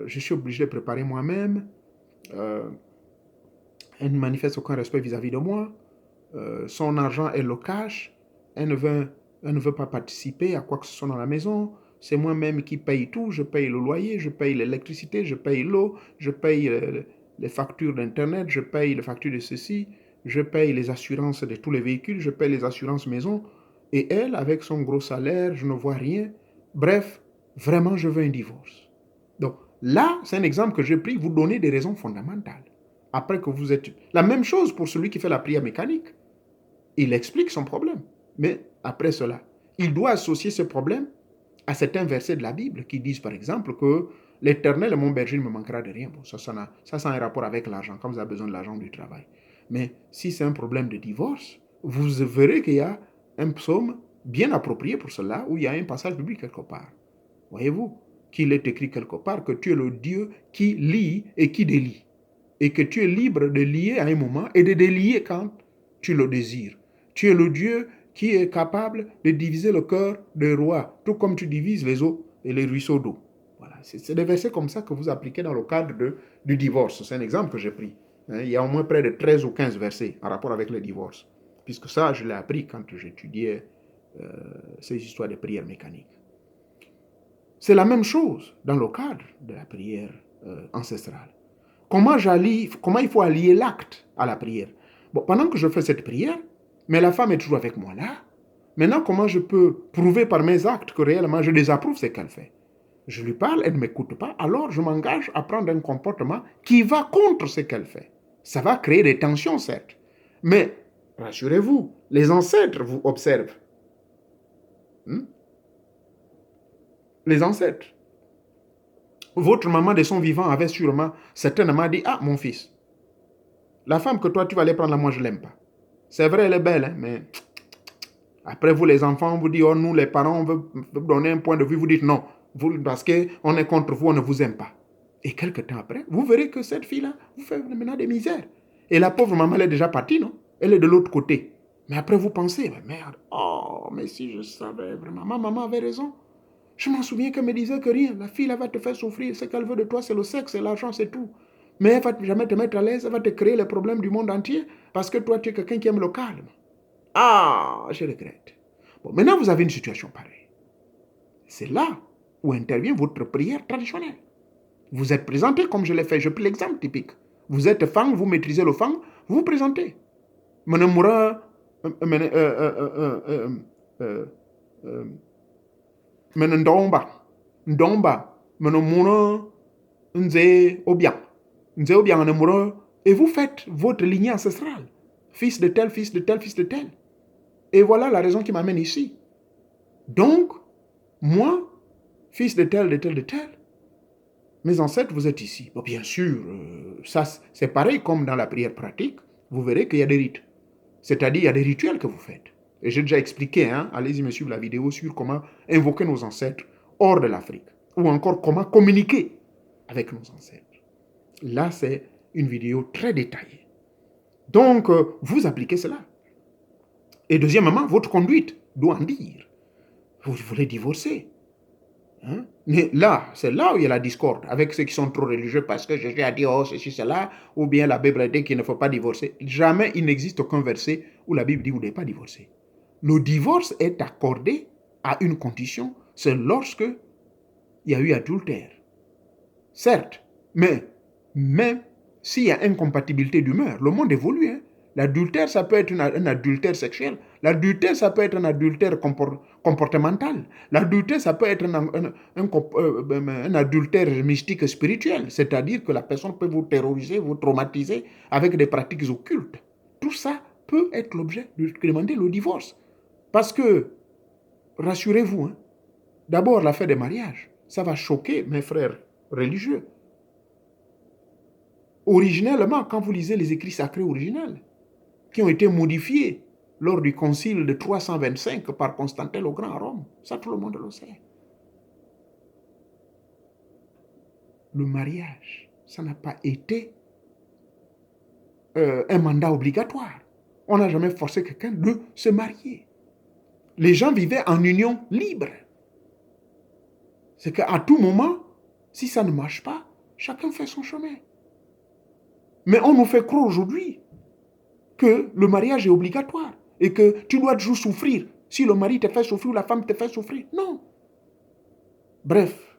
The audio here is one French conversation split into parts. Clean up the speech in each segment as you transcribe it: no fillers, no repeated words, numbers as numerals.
je suis obligé de préparer moi-même. Elle ne manifeste aucun respect vis-à-vis de moi. Son argent, elle le cache. Elle ne veut pas participer à quoi que ce soit dans la maison. C'est moi-même qui paye tout. Je paye le loyer, je paye l'électricité, je paye l'eau, je paye les factures d'Internet, je paye les factures de ceci, je paye les assurances de tous les véhicules, je paye les assurances maison. Et elle, avec son gros salaire, je ne vois rien. Bref, vraiment, je veux un divorce. Donc là, c'est un exemple que j'ai pris, vous donner des raisons fondamentales. Après que vous êtes... La même chose pour celui qui fait la prière mécanique. Il explique son problème. Mais après cela, il doit associer ce problème à certains versets de la Bible qui disent par exemple que l'Éternel est mon berger, il ne me manquera de rien. Bon, ça a un rapport avec l'argent, quand vous avez besoin de l'argent du travail. Mais si c'est un problème de divorce, vous verrez qu'il y a un psaume bien approprié pour cela, où il y a un passage biblique quelque part. Voyez-vous qu'il est écrit quelque part que tu es le Dieu qui lie et qui délie. Et que tu es libre de lier à un moment et de délier quand tu le désires. Tu es le Dieu qui est capable de diviser le cœur des rois, tout comme tu divises les eaux et les ruisseaux d'eau. Voilà. C'est des versets comme ça que vous appliquez dans le cadre du divorce. C'est un exemple que j'ai pris. Il y a au moins près de 13 ou 15 versets en rapport avec le divorce. Puisque ça, je l'ai appris quand j'étudiais ces histoires de prière mécanique. C'est la même chose dans le cadre de la prière ancestrale. Comment il faut allier l'acte à la prière? Bon, pendant que je fais cette prière, mais la femme est toujours avec moi là. Maintenant, comment je peux prouver par mes actes que réellement je désapprouve ce qu'elle fait? Je lui parle, elle ne m'écoute pas, alors je m'engage à prendre un comportement qui va contre ce qu'elle fait. Ça va créer des tensions, certes. Mais, rassurez-vous, les ancêtres vous observent. Les ancêtres. Votre maman de son vivant avait sûrement, certainement dit, ah, mon fils, la femme que toi tu vas aller prendre là, moi je l'aime pas. C'est vrai, elle est belle, hein, mais après vous les enfants, on vous dit, oh nous les parents, on veut donner un point de vue, vous dites non, parce qu'on est contre vous, on ne vous aime pas. Et quelques temps après, vous verrez que cette fille-là vous fait maintenant des misères. Et la pauvre maman, elle est déjà partie, non? Elle est de l'autre côté. Mais après vous pensez, merde, oh, mais si je savais vraiment, ma maman avait raison. Je m'en souviens qu'elle me disait que rien, la fille, elle va te faire souffrir, ce qu'elle veut de toi, c'est le sexe, c'est l'argent, c'est tout. Mais elle va jamais te mettre à l'aise, elle va te créer les problèmes du monde entier, parce que toi, tu es quelqu'un qui aime le calme. Ah, je regrette. Bon, maintenant, vous avez une situation pareille. C'est là où intervient votre prière traditionnelle. Vous êtes présenté comme je l'ai fait, je prends l'exemple typique. Vous êtes fang, vous maîtrisez le fang, vous vous présentez. Menemura, menendomba, ndomba, menemura, nze obiang, et vous faites votre lignée ancestrale. Fils de tel, fils de tel, fils de tel. Et voilà la raison qui m'amène ici. Donc, moi, fils de tel, de tel, de tel, mes ancêtres, vous êtes ici. Bon, bien sûr, ça, c'est pareil comme dans la prière pratique. Vous verrez qu'il y a des rites. C'est-à-dire, il y a des rituels que vous faites. Et j'ai déjà expliqué, hein, allez-y me suivre la vidéo sur comment invoquer nos ancêtres hors de l'Afrique. Ou encore comment communiquer avec nos ancêtres. Là, c'est une vidéo très détaillée. Donc, vous appliquez cela. Et deuxièmement, votre conduite doit en dire. Vous voulez divorcer. Hein? Mais là, c'est là où il y a la discorde avec ceux qui sont trop religieux parce que Jésus a dit, oh, ceci, cela, ou bien la Bible dit qu'il ne faut pas divorcer. Jamais il n'existe aucun verset où la Bible dit vous ne devez pas divorcer. Le divorce est accordé à une condition, c'est lorsque il y a eu adultère. Certes, mais même s'il y a incompatibilité d'humeur, le monde évolue. Hein? L'adultère, ça peut être un adultère sexuel. L'adultère, ça peut être un adultère comportemental. L'adultère, ça peut être un adultère mystique spirituel. C'est-à-dire que la personne peut vous terroriser, vous traumatiser avec des pratiques occultes. Tout ça peut être l'objet de demander le divorce. Parce que, rassurez-vous, hein, d'abord l'affaire des mariages, ça va choquer mes frères religieux. Originellement, quand vous lisez les écrits sacrés originels, qui ont été modifiés lors du concile de 325 par Constantin le Grand à Rome, ça tout le monde le sait. Le mariage, ça n'a pas été un mandat obligatoire. On n'a jamais forcé quelqu'un de se marier. Les gens vivaient en union libre. C'est qu'à tout moment, si ça ne marche pas, Chacun fait son chemin. Mais on nous fait croire aujourd'hui que le mariage est obligatoire et que tu dois toujours souffrir. Si le mari te fait souffrir ou la femme te fait souffrir. Non. Bref,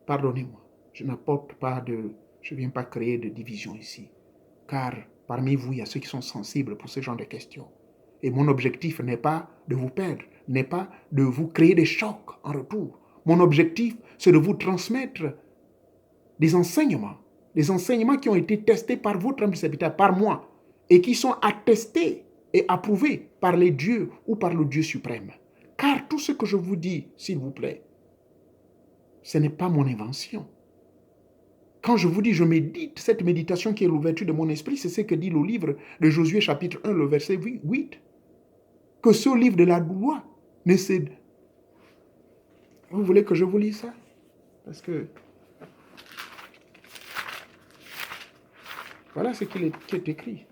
pardonnez-moi. Je n'apporte pas de... Je ne viens pas créer de division ici. Car parmi vous, il y a ceux qui sont sensibles pour ce genre de questions. Et mon objectif n'est pas de vous perdre, n'est pas de vous créer des chocs en retour. Mon objectif, c'est de vous transmettre des enseignements qui ont été testés par votre âme serviteur, par moi, et qui sont attestés et approuvés par les dieux ou par le Dieu suprême. Car tout ce que je vous dis, s'il vous plaît, ce n'est pas mon invention. Quand je vous dis, je médite, cette méditation qui est l'ouverture de mon esprit, c'est ce que dit le livre de Josué chapitre 1, le verset 8. Que ce livre de la loi ne cède. Vous voulez que je vous lise ça? Parce que voilà ce qui est écrit.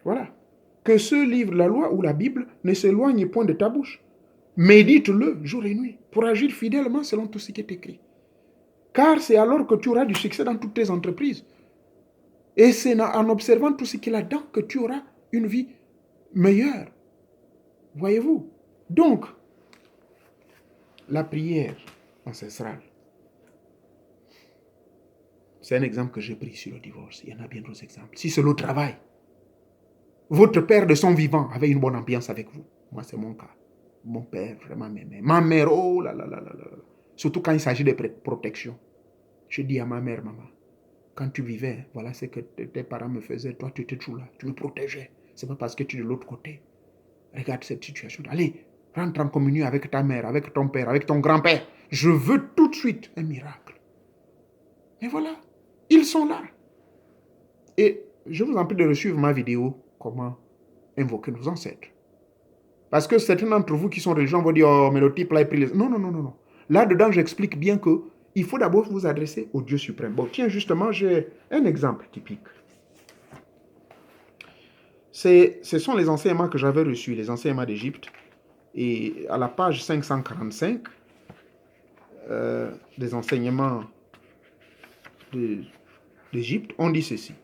Voilà. Que ce livre, la loi ou la Bible, ne s'éloigne point de ta bouche. Médite-le jour et nuit pour agir fidèlement selon tout ce qui est écrit. Car c'est alors que tu auras du succès dans toutes tes entreprises. Et c'est en observant tout ce qu'il y a dedans que tu auras une vie meilleure. Voyez-vous? Donc, la prière ancestrale, c'est un exemple que j'ai pris sur le divorce. Il y en a bien d'autres exemples. Si c'est le travail, votre père de son vivant avait une bonne ambiance avec vous. Moi, c'est mon cas. Mon père vraiment m'aimait. Ma mère, oh là là là là là. Surtout quand il s'agit de protection. Je dis à ma mère, maman, quand tu vivais, voilà ce que tes parents me faisaient. Toi, tu étais toujours là. Tu me protégeais. C'est pas parce que tu es de l'autre côté. Regarde cette situation. Allez, rentre en communion avec ta mère, avec ton père, avec ton grand-père. Je veux tout de suite un miracle. Et voilà, ils sont là. Et je vous en prie de suivre ma vidéo, comment invoquer nos ancêtres. Parce que certains d'entre vous qui sont religieux vont dire, oh, mais le type là, il prie les... Non, non, non, non, non. Là-dedans, j'explique bien que il faut d'abord vous adresser au Dieu suprême. Bon, tiens, justement, j'ai un exemple typique. Ce sont les enseignements que j'avais reçus, les enseignements d'Égypte. Et à la page 545, des enseignements d'Égypte, on dit ceci.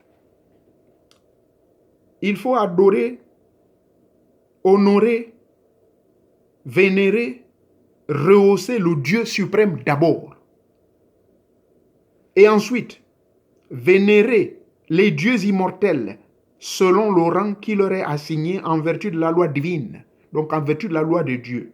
Il faut adorer, honorer, vénérer, rehausser le Dieu suprême d'abord. Et ensuite, vénérer les dieux immortels selon le rang qui leur est assigné en vertu de la loi divine, donc en vertu de la loi de Dieu.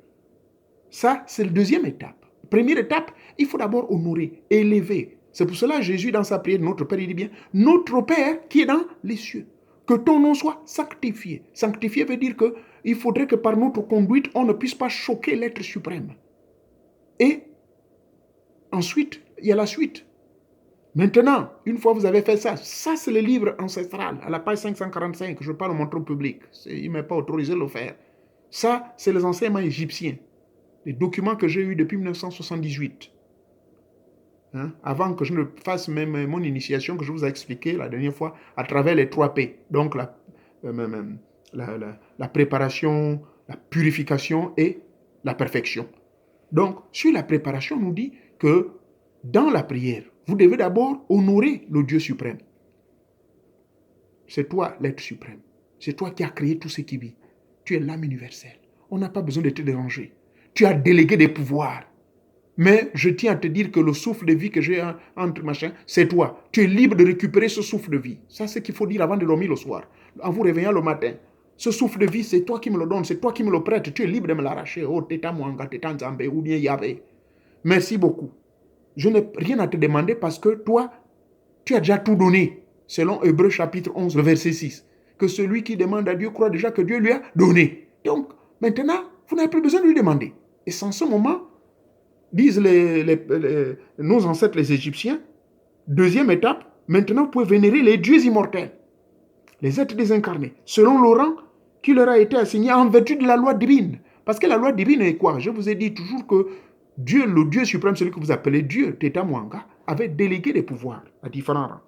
Ça, c'est la deuxième étape. Première étape, il faut d'abord honorer, élever. C'est pour cela que Jésus, dans sa prière, notre Père, il dit bien, notre Père qui est dans les cieux, que ton nom soit sanctifié. Sanctifié veut dire qu'il faudrait que par notre conduite, on ne puisse pas choquer l'être suprême. Et ensuite, il y a la suite. Maintenant, une fois que vous avez fait ça, ça c'est le livre ancestral, à la page 545, je parle au montre public. Il ne m'a pas autorisé de le faire. Ça, c'est les enseignements égyptiens, les documents que j'ai eus depuis 1978. Avant que je ne fasse même mon initiation que je vous ai expliqué la dernière fois à travers les 3 P. Donc la préparation, la purification et la perfection. Donc, sur la préparation, on nous dit que dans la prière, vous devez d'abord honorer le Dieu suprême. C'est toi l'être suprême. C'est toi qui as créé tout ce qui vit. Tu es l'âme universelle. On n'a pas besoin de te déranger. Tu as délégué des pouvoirs. Mais je tiens à te dire que le souffle de vie que j'ai entre machin, c'est toi. Tu es libre de récupérer ce souffle de vie. Ça, c'est ce qu'il faut dire avant de dormir le soir. En vous réveillant le matin. Ce souffle de vie, c'est toi qui me le donnes, c'est toi qui me le prêtes. Tu es libre de me l'arracher. Oh, Teta Mwanga, Teta Nzambe ou bien Yahvé. Merci beaucoup. Je n'ai rien à te demander parce que toi, tu as déjà tout donné. Selon Hébreux chapitre 11, le verset 6. Que celui qui demande à Dieu croit déjà que Dieu lui a donné. Donc, maintenant, vous n'avez plus besoin de lui demander. Et sans ce moment, disent nos ancêtres les Égyptiens, deuxième étape, maintenant vous pouvez vénérer les dieux immortels, les êtres désincarnés, selon le rang qui leur a été assigné en vertu de la loi divine. Parce que la loi divine est quoi? Je vous ai dit toujours que Dieu, le Dieu suprême, celui que vous appelez Dieu, Teta Mwanga, avait délégué des pouvoirs à différents rangs.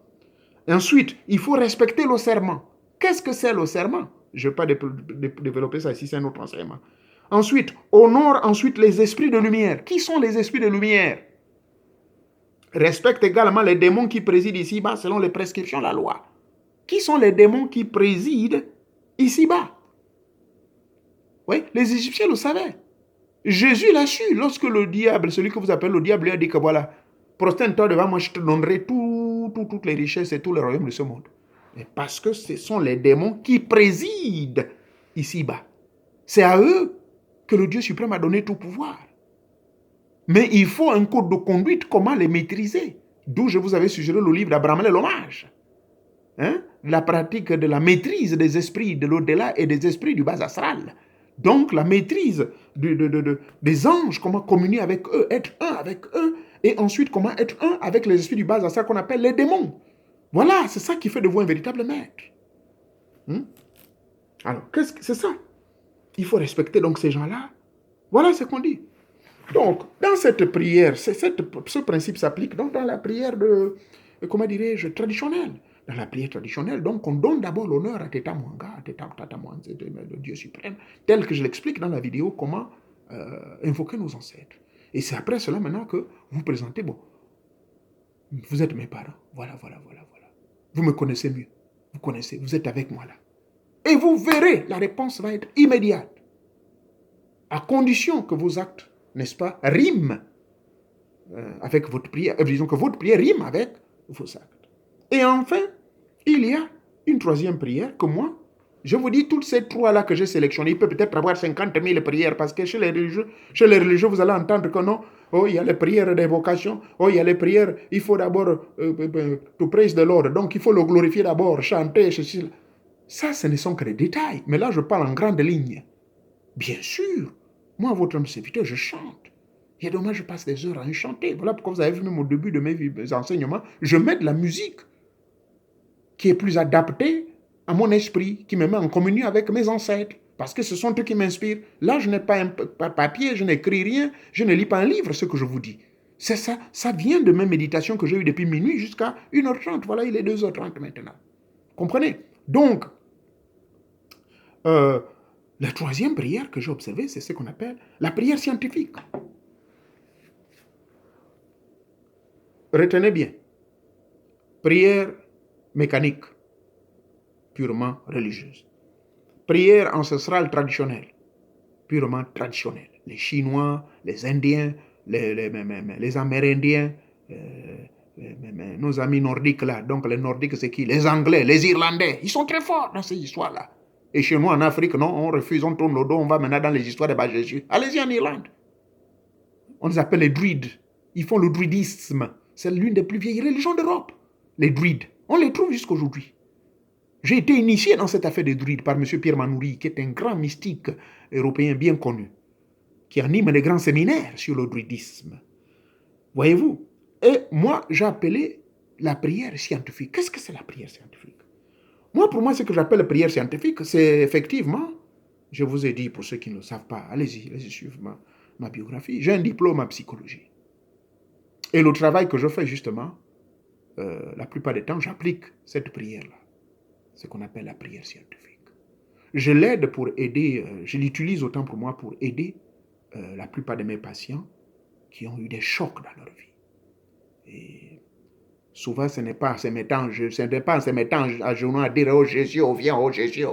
Et ensuite, il faut respecter le serment. Qu'est-ce que c'est le serment? Je ne vais pas développer ça ici, c'est un autre enseignement. Ensuite, honore ensuite les esprits de lumière. Qui sont les esprits de lumière? Respecte également les démons qui président ici-bas selon les prescriptions de la loi. Qui sont les démons qui président ici-bas? Oui, les Égyptiens le savaient. Jésus l'a su lorsque le diable, celui que vous appelez le diable, lui a dit que voilà, prosterne-toi devant moi, je te donnerai toutes les richesses et tous les royaumes de ce monde. Mais parce que ce sont les démons qui président ici-bas. C'est à eux que le Dieu suprême a donné tout pouvoir. Mais il faut un code de conduite, comment les maîtriser. D'où je vous avais suggéré le livre d'Abraham et l'hommage. Hein? La pratique de la maîtrise des esprits de l'au-delà et des esprits du bas astral. Donc la maîtrise des anges, comment communier avec eux, être un avec eux, et ensuite comment être un avec les esprits du bas astral qu'on appelle les démons. Voilà, c'est ça qui fait de vous un véritable maître. Alors, c'est ça? Il faut respecter donc ces gens-là. Voilà ce qu'on dit. Donc, dans cette prière, ce principe s'applique donc dans la prière comment dirais-je, traditionnelle. Dans la prière traditionnelle, donc, on donne d'abord l'honneur à Teta Mwanga, à Tata Mwanga, le Dieu suprême, tel que je l'explique dans la vidéo, comment invoquer nos ancêtres. Et c'est après cela maintenant que vous présentez, bon, vous êtes mes parents, voilà. Vous me connaissez mieux, vous connaissez, vous êtes avec moi là. Et vous verrez, la réponse va être immédiate. À condition que vos actes, n'est-ce pas, riment avec votre prière. Disons que votre prière rime avec vos actes. Et enfin, il y a une troisième prière que moi, je vous dis, toutes ces trois-là que j'ai sélectionnées, il peut peut-être avoir 50 000 prières, parce que chez les religieux, vous allez entendre que non, oh, il y a les prières d'évocation, oh, il y a les prières, il faut d'abord to praise the Lord, donc il faut le glorifier d'abord, chanter, ceci. Ça, ce ne sont que des détails. Mais là, je parle en grande ligne. Bien sûr, moi, votre serviteur, je chante. Il y a dommage, je passe des heures à chanter. Voilà pourquoi vous avez vu même au début de mes enseignements, je mets de la musique qui est plus adaptée à mon esprit, qui me met en communion avec mes ancêtres, parce que ce sont eux qui m'inspirent. Là, je n'ai pas un papier, je n'écris rien, je ne lis pas un livre, ce que je vous dis. C'est ça, ça vient de mes méditations que j'ai eues depuis minuit jusqu'à 1h30. Voilà, il est 2h30 maintenant. Comprenez? Donc, la troisième prière que j'ai observée, c'est ce qu'on appelle la prière scientifique. Retenez bien. Prière mécanique, purement religieuse. Prière ancestrale traditionnelle, purement traditionnelle. Les Chinois, les Indiens, les Amérindiens, nos amis nordiques là. Donc les nordiques, c'est qui? Les Anglais, les Irlandais. Ils sont très forts dans ces histoires-là. Et chez nous, en Afrique, non, on refuse, on tourne le dos, on va maintenant dans les histoires de bas Jésus. Allez-y en Irlande. On les appelle les druides. Ils font le druidisme. C'est l'une des plus vieilles religions d'Europe. Les druides. On les trouve jusqu'à aujourd'hui. J'ai été initié dans cette affaire des druides par M. Pierre Manoury, qui est un grand mystique européen bien connu, qui anime des grands séminaires sur le druidisme. Voyez-vous? Et moi, j'ai appelé la prière scientifique. Qu'est-ce que c'est la prière scientifique? Moi, pour moi, ce que j'appelle la prière scientifique, c'est effectivement, je vous ai dit, pour ceux qui ne le savent pas, allez-y suivre ma biographie. J'ai un diplôme en psychologie. Et le travail que je fais, justement, la plupart du temps, j'applique cette prière-là. Ce qu'on appelle la prière scientifique. Je l'aide pour aider, je l'utilise autant pour moi pour aider la plupart de mes patients qui ont eu des chocs dans leur vie. Et souvent, ce n'est pas en se mettant à genoux à dire « Oh Jésus, oh viens, oh Jésus ».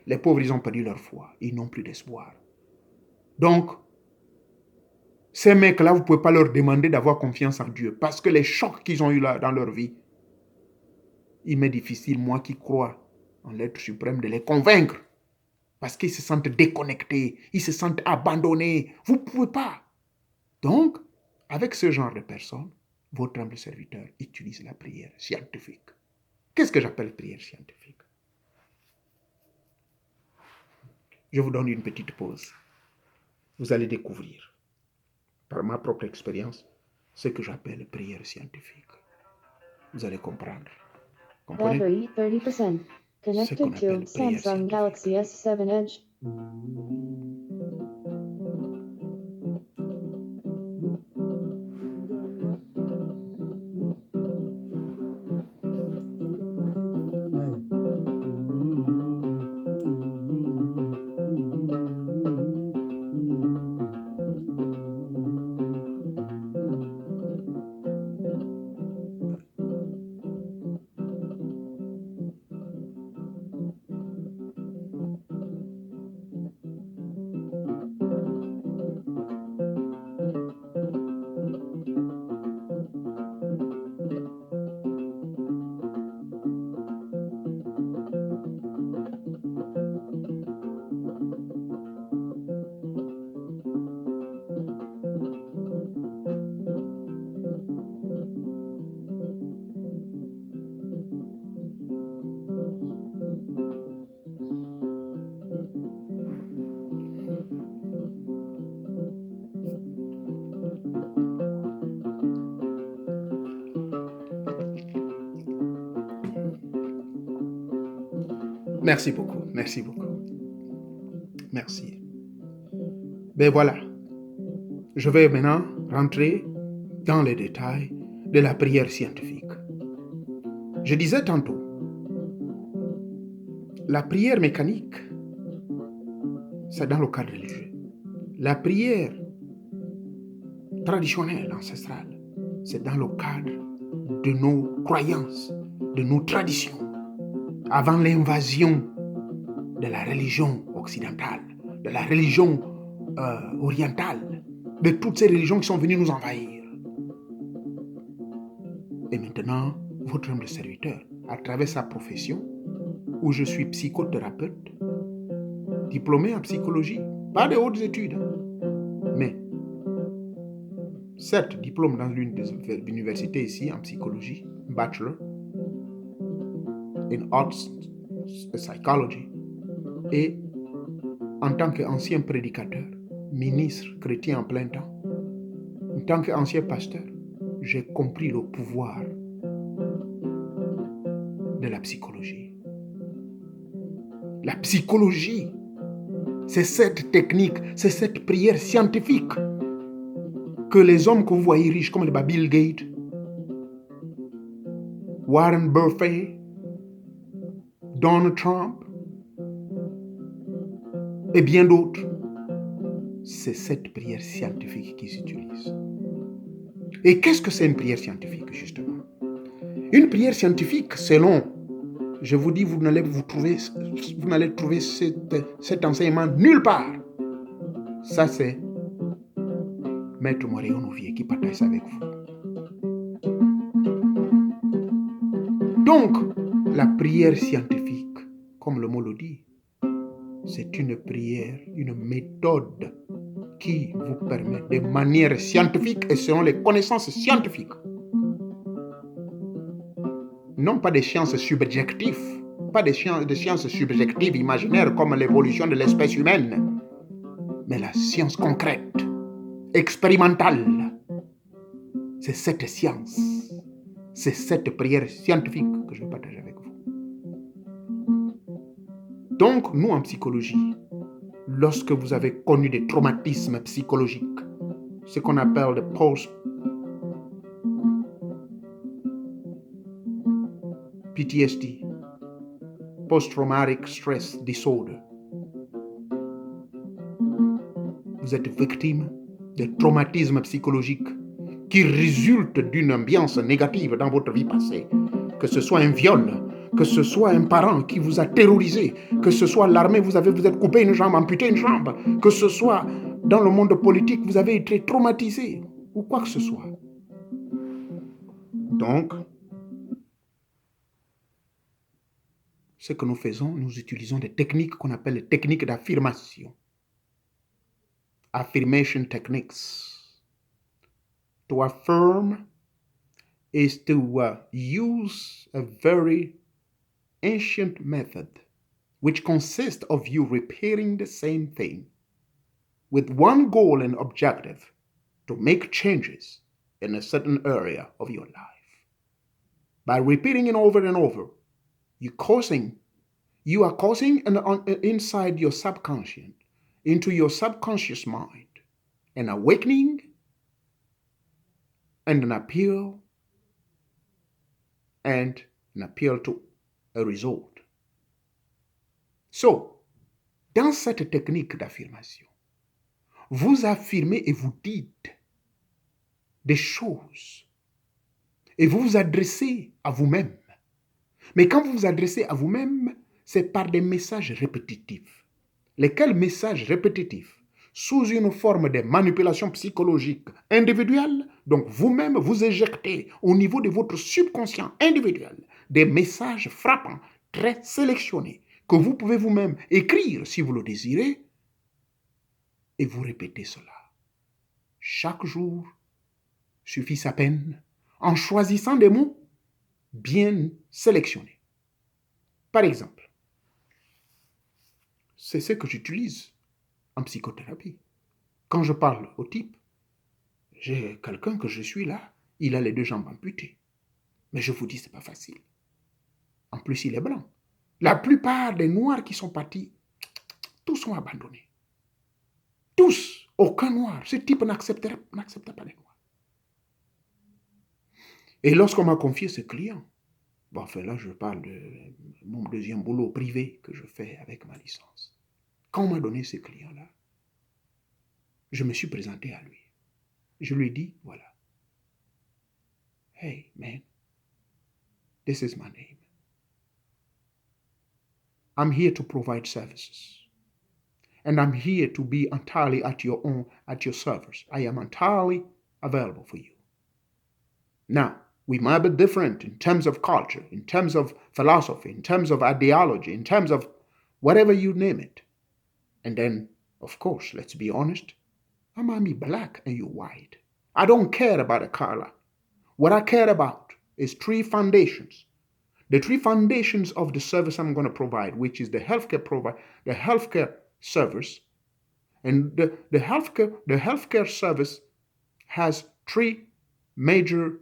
Les pauvres, ils ont perdu leur foi. Ils n'ont plus d'espoir. Donc, ces mecs-là, vous ne pouvez pas leur demander d'avoir confiance en Dieu parce que les chocs qu'ils ont eu là dans leur vie, il m'est difficile, moi qui crois en l'être suprême, de les convaincre. Parce qu'ils se sentent déconnectés, ils se sentent abandonnés. Vous ne pouvez pas. Donc, avec ce genre de personnes, votre humble serviteur utilise la prière scientifique. Qu'est-ce que j'appelle prière scientifique? Je vous donne une petite pause. Vous allez découvrir, par ma propre expérience, ce que j'appelle prière scientifique. Vous allez comprendre. Comprenez? Battery 30%. Connected to Samsung Galaxy S7 Edge. Merci beaucoup, merci beaucoup. Merci. Ben voilà, je vais maintenant rentrer dans les détails de la prière scientifique. Je disais tantôt, la prière mécanique, c'est dans le cadre religieux. La prière traditionnelle, ancestrale, c'est dans le cadre de nos croyances, de nos traditions, avant l'invasion de la religion occidentale, de la religion orientale, de toutes ces religions qui sont venues nous envahir. Et maintenant, votre humble serviteur, à travers sa profession, où je suis psychothérapeute, diplômé en psychologie, pas de hautes études, mais certes, diplôme dans l'une des universités ici en psychologie, bachelor in arts psychology, et en tant qu'ancien prédicateur, ministre chrétien en plein temps, en tant qu'ancien pasteur, j'ai compris le pouvoir de la psychologie. La psychologie, c'est cette technique, c'est cette prière scientifique que les hommes que vous voyez riches, comme les Bill Gates, Warren Buffett, Donald Trump et bien d'autres, c'est cette prière scientifique qu'ils utilisent. Et qu'est-ce que c'est une prière scientifique, justement? Une prière scientifique, selon, je vous dis, vous n'allez trouver cet enseignement nulle part. Ça, c'est Maître Moréon Nouvier qui partage ça avec vous. Donc, la prière scientifique, comme le mot le dit, c'est une prière, une méthode qui vous permet de manière scientifique et selon les connaissances scientifiques. Non pas des sciences subjectives, pas des sciences subjectives imaginaires comme l'évolution de l'espèce humaine, mais la science concrète, expérimentale. C'est cette science, c'est cette prière scientifique que je vais partager avec vous. Donc, nous en psychologie, lorsque vous avez connu des traumatismes psychologiques, ce qu'on appelle le post-PTSD, Post-Traumatic Stress Disorder, vous êtes victime de traumatismes psychologiques qui résultent d'une ambiance négative dans votre vie passée, que ce soit un viol, que ce soit un parent qui vous a terrorisé, que ce soit l'armée, vous êtes coupé une jambe, amputé une jambe, que ce soit dans le monde politique, vous avez été traumatisé, ou quoi que ce soit. Donc, ce que nous faisons, nous utilisons des techniques qu'on appelle les techniques d'affirmation. Affirmation techniques. To affirm is to use a very ancient method which consists of you repeating the same thing with one goal and objective to make changes in a certain area of your life. By repeating it over and over, you are causing inside your subconscious, into your subconscious mind, an awakening and an appeal to a result. So, dans cette technique d'affirmation, vous affirmez et vous dites des choses et vous vous adressez à vous-même. Mais quand vous vous adressez à vous-même, c'est par des messages répétitifs. Lesquels messages répétitifs? Sous une forme de manipulation psychologique individuelle, donc vous-même vous éjectez au niveau de votre subconscient individuel des messages frappants, très sélectionnés, que vous pouvez vous-même écrire si vous le désirez, et vous répétez cela. Chaque jour suffit sa peine en choisissant des mots bien sélectionnés. Par exemple, c'est ce que j'utilise en psychothérapie. Quand je parle au type, j'ai quelqu'un que je suis là, il a les 2 jambes amputées. Mais je vous dis, c'est pas facile. En plus, il est blanc. La plupart des Noirs qui sont partis, tous sont abandonnés. Tous, aucun Noir. Ce type n'accepte pas les Noirs. Et lorsqu'on m'a confié ce client, bon, enfin là, je parle de mon deuxième boulot privé que je fais avec ma licence. Quand on m'a donné ce client-là, je me suis présenté à lui. Je lui ai dit, voilà. Hey, man, this is my name. I'm here to provide services. And I'm here to be entirely at your service. I am entirely available for you. Now, we might be different in terms of culture, in terms of philosophy, in terms of ideology, in terms of whatever you name it. And then, of course, let's be honest, I might be black and you're white. I don't care about the color. What I care about is three foundations. The three foundations of the service I'm going to provide, which is the healthcare service. And the healthcare service has three major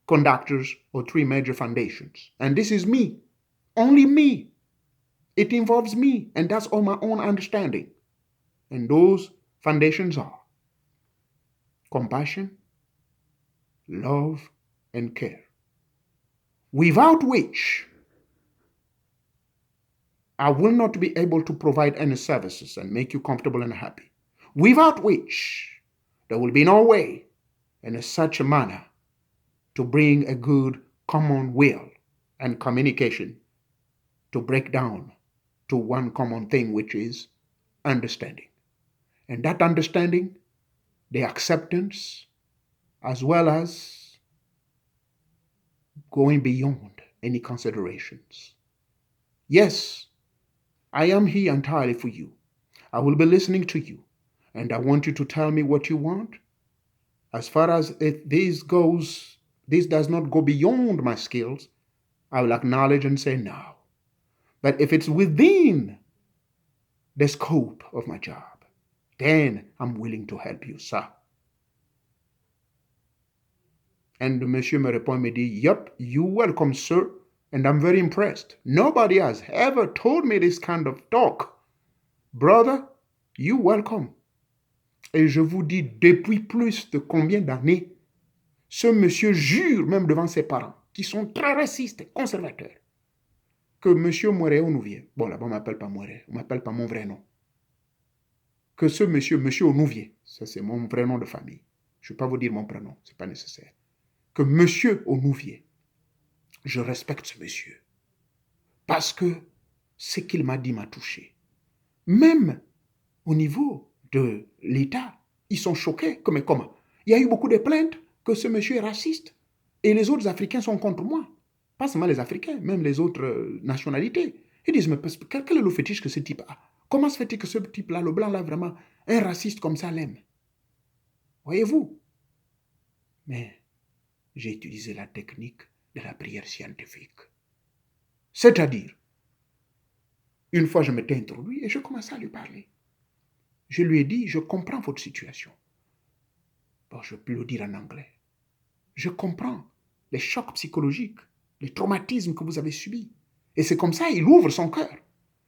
conductors or three major foundations. And this is me, only me. It involves me, and that's all my own understanding. And those foundations are compassion, love, and care. Without which I will not be able to provide any services and make you comfortable and happy. Without which there will be no way in such a manner to bring a good common will and communication to break down to one common thing, which is understanding. And that understanding, the acceptance, as well as going beyond any considerations. Yes, I am here entirely for you. I will be listening to you, and I want you to tell me what you want. As far as this goes, this does not go beyond my skills, I will acknowledge and say no. But if it's within the scope of my job, then I'm willing to help you, sir. And the monsieur me répond, me dit, yep, you're welcome, sir. And I'm very impressed. Nobody has ever told me this kind of talk. Brother, you're welcome. Et je vous dis, depuis plus de combien d'années, ce monsieur jure même devant ses parents, qui sont très racistes et conservateurs, que monsieur Mouret Onouvier, bon là-bas on m'appelle pas Mouret, on m'appelle pas mon vrai nom, que ce monsieur Onouvier, ça c'est mon vrai nom de famille, je ne vais pas vous dire mon prénom, ce n'est pas nécessaire, que monsieur Onouvier, je respecte ce monsieur, parce que ce qu'il m'a dit m'a touché. Même au niveau de l'État, ils sont choqués, comme comment? Il y a eu beaucoup de plaintes que ce monsieur est raciste, et les autres Africains sont contre moi. Pas seulement les Africains, même les autres nationalités. Ils disent, mais quel est le fétiche que ce type a? Comment se fait-il que ce type-là, le blanc-là, vraiment, un raciste comme ça l'aime? Voyez-vous? Mais j'ai utilisé la technique de la prière scientifique. C'est-à-dire, une fois je m'étais introduit et je commençais à lui parler. Je lui ai dit, je comprends votre situation. Bon, je peux le dire en anglais. Je comprends les chocs psychologiques, les traumatismes que vous avez subis. Et c'est comme ça, il ouvre son cœur.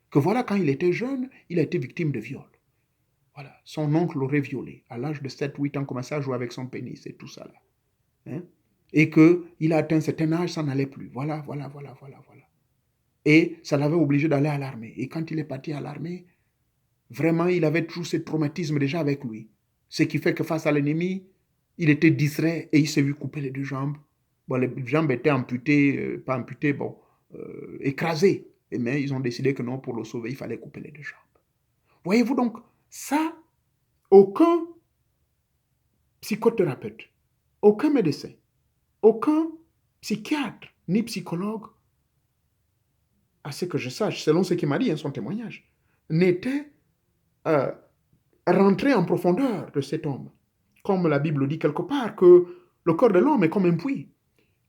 Que voilà, quand il était jeune, il a été victime de viol. Voilà, son oncle l'aurait violé. À l'âge de 7-8 ans, commençait à jouer avec son pénis et tout ça là. Hein? Et qu'il a atteint un certain âge, ça n'allait plus. Voilà. Et ça l'avait obligé d'aller à l'armée. Et quand il est parti à l'armée, vraiment, il avait tous ces traumatismes déjà avec lui. Ce qui fait que face à l'ennemi, il était distrait et il s'est vu couper les deux jambes. Bon, les jambes étaient amputées, pas amputées, bon, écrasées. Mais ils ont décidé que non, pour le sauver, il fallait couper les deux jambes. Voyez-vous donc, ça, aucun psychothérapeute, aucun médecin, aucun psychiatre ni psychologue, à ce que je sache, selon ce qu'il m'a dit, son témoignage, n'était rentré en profondeur de cet homme. Comme la Bible dit quelque part, que le corps de l'homme est comme un puits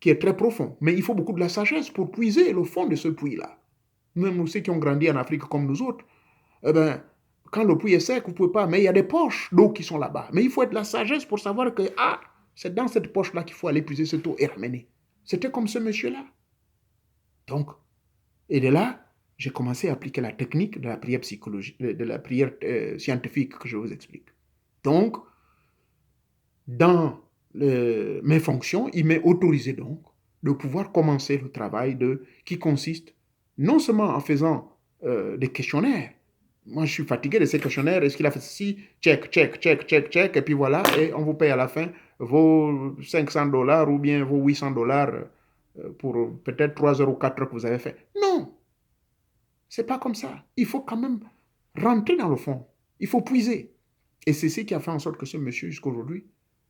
qui est très profond. Mais il faut beaucoup de la sagesse pour puiser le fond de ce puits-là. Même nous, ceux qui ont grandi en Afrique comme nous autres, eh ben, quand le puits est sec, vous ne pouvez pas. Mais il y a des poches d'eau qui sont là-bas. Mais il faut être de la sagesse pour savoir que, c'est dans cette poche-là qu'il faut aller puiser cette eau et ramener. C'était comme ce monsieur-là. Donc, Et de là, j'ai commencé à appliquer la technique de la prière psychologique, de la prière scientifique que je vous explique. Donc, dans mes fonctions, il m'est autorisé donc de pouvoir commencer le travail qui consiste non seulement en faisant des questionnaires. Moi, je suis fatigué de ces questionnaires. Est-ce qu'il a fait ceci? Check, check, check, check, check. Et puis voilà, et on vous paye à la fin vos $500 ou bien vos $800 pour peut-être 3 heures ou 4 heures que vous avez fait. Non, c'est pas comme ça. Il faut quand même rentrer dans le fond. Il faut puiser. Et c'est ce qui a fait en sorte que ce monsieur, jusqu'à aujourd'hui,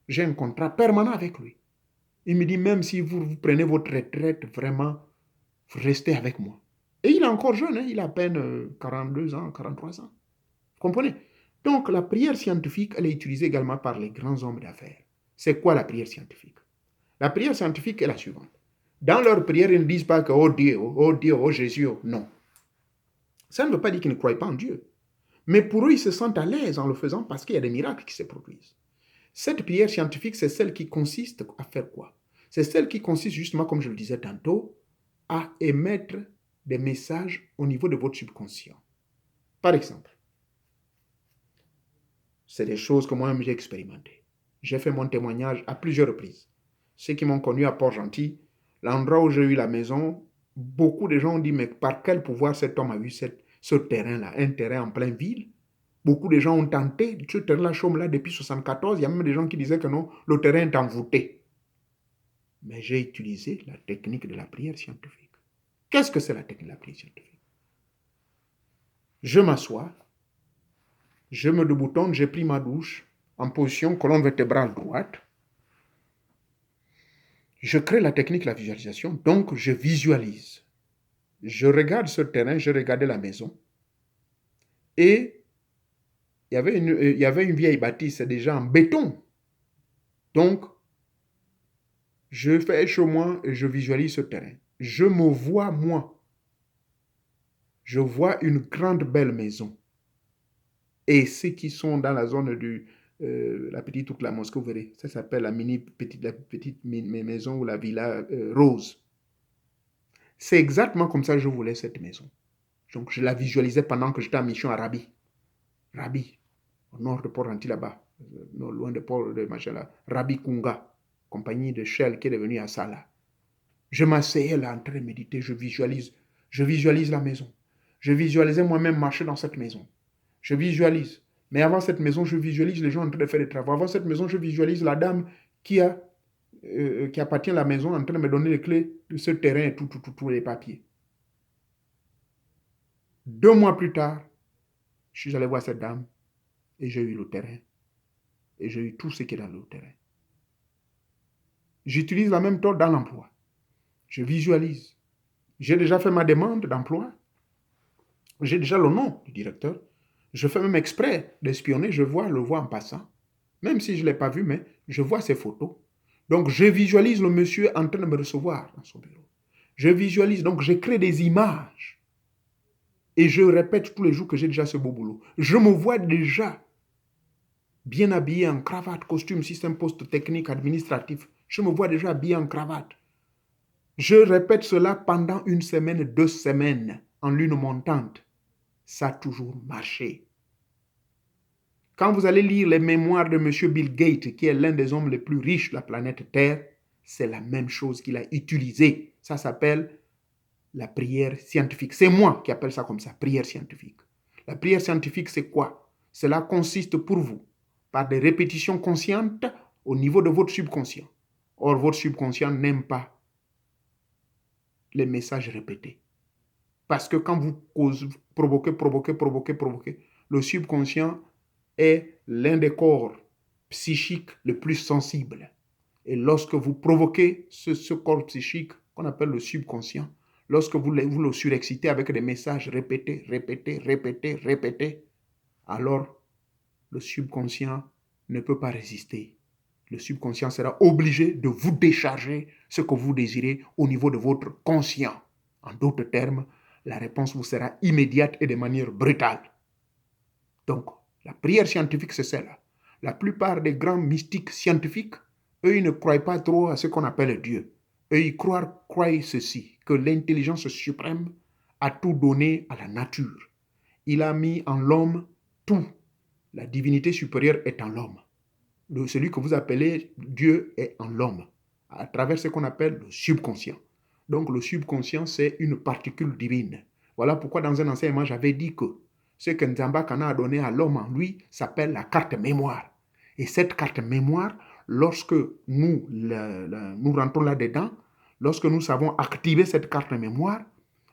j'ai un contrat permanent avec lui. Il me dit, même si vous prenez votre retraite, vraiment, restez avec moi. Et il est encore jeune, hein, il a à peine 42 ans, 43 ans. Vous comprenez? Donc, la prière scientifique, elle est utilisée également par les grands hommes d'affaires. C'est quoi la prière scientifique? La prière scientifique est la suivante. Dans leur prière, ils ne disent pas que oh Dieu, oh Jésus, oh. Non. Ça ne veut pas dire qu'ils ne croient pas en Dieu. Mais pour eux, ils se sentent à l'aise en le faisant parce qu'il y a des miracles qui se produisent. Cette prière scientifique, c'est celle qui consiste à faire quoi? C'est celle qui consiste justement, comme je le disais tantôt, à émettre des messages au niveau de votre subconscient. Par exemple, c'est des choses que moi-même j'ai expérimentées. J'ai fait mon témoignage à plusieurs reprises. Ceux qui m'ont connu à Port-Gentil, l'endroit où j'ai eu la maison, beaucoup de gens ont dit, mais par quel pouvoir cet homme a eu ce terrain-là, un terrain en pleine ville? Beaucoup de gens ont tenté ce terrain-là, chôme-là, depuis 1974. Il y a même des gens qui disaient que non, le terrain est envoûté. Mais j'ai utilisé la technique de la prière scientifique. Qu'est-ce que c'est la technique de la prière scientifique? Je m'assois, je me déboutonne, j'ai pris ma douche en position colonne vertébrale droite. Je crée la technique de la visualisation, donc je visualise. Je regarde ce terrain, je regardais la maison. Et il y avait une vieille bâtisse déjà en béton. Donc, je fais chez moi et je visualise ce terrain. Je me vois, moi. Je vois une grande belle maison. Et ceux qui sont dans la zone de la petite ou la mosquée, vous verrez, ça s'appelle la petite maison ou la villa rose. C'est exactement comme ça que je voulais cette maison. Donc, je la visualisais pendant que j'étais en mission à Rabi. Rabi, au nord de Port-Gentil là-bas, non loin de Port de machin là. Rabi Kunga, compagnie de Shell qui est devenue Asala. Je m'asseyais là en train de méditer, je visualise la maison. Je visualisais moi-même marcher dans cette maison. Je visualise. Mais avant cette maison, je visualise les gens en train de faire des travaux. Avant cette maison, je visualise la dame qui appartient à la maison en train de me donner les clés de ce terrain et tous les papiers. 2 mois plus tard, je suis allé voir cette dame et j'ai eu le terrain. Et j'ai eu tout ce qui est dans le terrain. J'utilise la même méthode dans l'emploi. Je visualise. J'ai déjà fait ma demande d'emploi. J'ai déjà le nom du directeur. Je fais même exprès d'espionner. Je le vois en passant. Même si je ne l'ai pas vu, mais je vois ses photos. Donc, je visualise le monsieur en train de me recevoir dans son bureau. Je visualise, donc je crée des images. Et je répète tous les jours que j'ai déjà ce beau boulot. Je me vois déjà bien habillé en cravate, costume, système poste technique, administratif. Je me vois déjà habillé en cravate. Je répète cela pendant 1 semaine, 2 semaines, en lune montante. Ça a toujours marché. Quand vous allez lire les mémoires de M. Bill Gates, qui est l'un des hommes les plus riches de la planète Terre, c'est la même chose qu'il a utilisée. Ça s'appelle la prière scientifique. C'est moi qui appelle ça comme ça, prière scientifique. La prière scientifique, c'est quoi? Cela consiste pour vous par des répétitions conscientes au niveau de votre subconscient. Or, votre subconscient n'aime pas les messages répétés. Parce que quand vous provoquez, le subconscient est l'un des corps psychiques les plus sensibles. Et lorsque vous provoquez ce corps psychique qu'on appelle le subconscient, lorsque vous le surexcitez avec des messages répétés, alors le subconscient ne peut pas résister. Le subconscient sera obligé de vous décharger ce que vous désirez au niveau de votre conscient. En d'autres termes, la réponse vous sera immédiate et de manière brutale. Donc, la prière scientifique, c'est celle-là. La plupart des grands mystiques scientifiques, eux, ils ne croient pas trop à ce qu'on appelle Dieu. Eux, ils croient ceci, que l'intelligence suprême a tout donné à la nature. Il a mis en l'homme tout. La divinité supérieure est en l'homme. Celui que vous appelez Dieu est en l'homme, à travers ce qu'on appelle le subconscient. Donc le subconscient, c'est une particule divine. Voilà pourquoi dans un enseignement, j'avais dit que ce que Nzamba Kana a donné à l'homme en lui s'appelle la carte mémoire. Et cette carte mémoire, lorsque nous rentrons là-dedans, lorsque nous savons activer cette carte mémoire,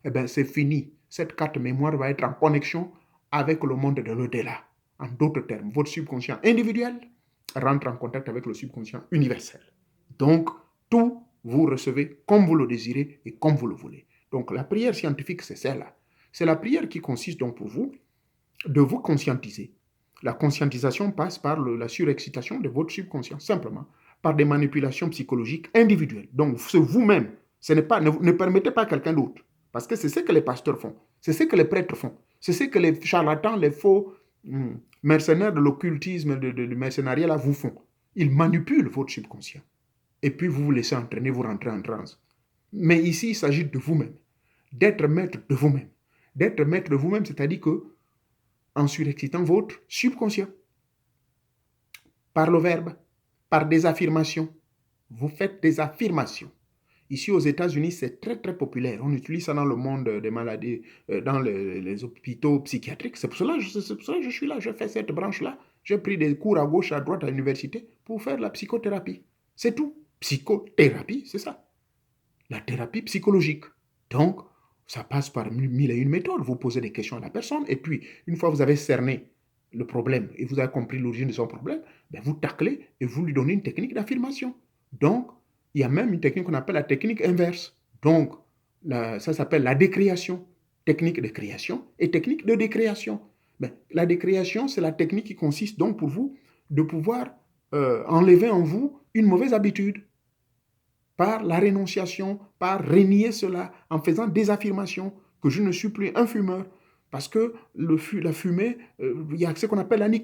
eh bien c'est fini. Cette carte mémoire va être en connexion avec le monde de l'au-delà. En d'autres termes, votre subconscient individuel rentre en contact avec le subconscient universel. Donc, tout vous recevez comme vous le désirez et comme vous le voulez. Donc, la prière scientifique, c'est celle-là. C'est la prière qui consiste donc pour vous de vous conscientiser. La conscientisation passe par la surexcitation de votre subconscient, simplement, par des manipulations psychologiques individuelles. Donc, c'est vous-même. Ne permettez pas à quelqu'un d'autre. Parce que c'est ce que les pasteurs font. C'est ce que les prêtres font. C'est ce que les charlatans, les faux mercenaires de l'occultisme, de mercenariat, là, vous font. Ils manipulent votre subconscient. Et puis, vous vous laissez entraîner, vous rentrez en transe. Mais ici, il s'agit de vous-même. D'être maître de vous-même. D'être maître de vous-même, c'est-à-dire que en surexcitant votre subconscient. Par le verbe, par des affirmations. Vous faites des affirmations. Ici aux États-Unis, c'est très très populaire. On utilise ça dans le monde des maladies, dans les hôpitaux psychiatriques. C'est pour cela que je suis là, je fais cette branche-là. J'ai pris des cours à gauche, à droite à l'université pour faire la psychothérapie. C'est tout. Psychothérapie, c'est ça. La thérapie psychologique. Donc, ça passe par mille et une méthodes. Vous posez des questions à la personne et puis, une fois que vous avez cerné le problème et vous avez compris l'origine de son problème, ben vous taclez et vous lui donnez une technique d'affirmation. Donc, il y a même une technique qu'on appelle la technique inverse. Donc, ça s'appelle la décréation. Technique de création et technique de décréation. Ben, la décréation, c'est la technique qui consiste donc pour vous de pouvoir enlever en vous une mauvaise habitude par la rénonciation, par renier cela, en faisant des affirmations que je ne suis plus un fumeur. Parce que la fumée, il y a ce qu'on appelle la nicotine.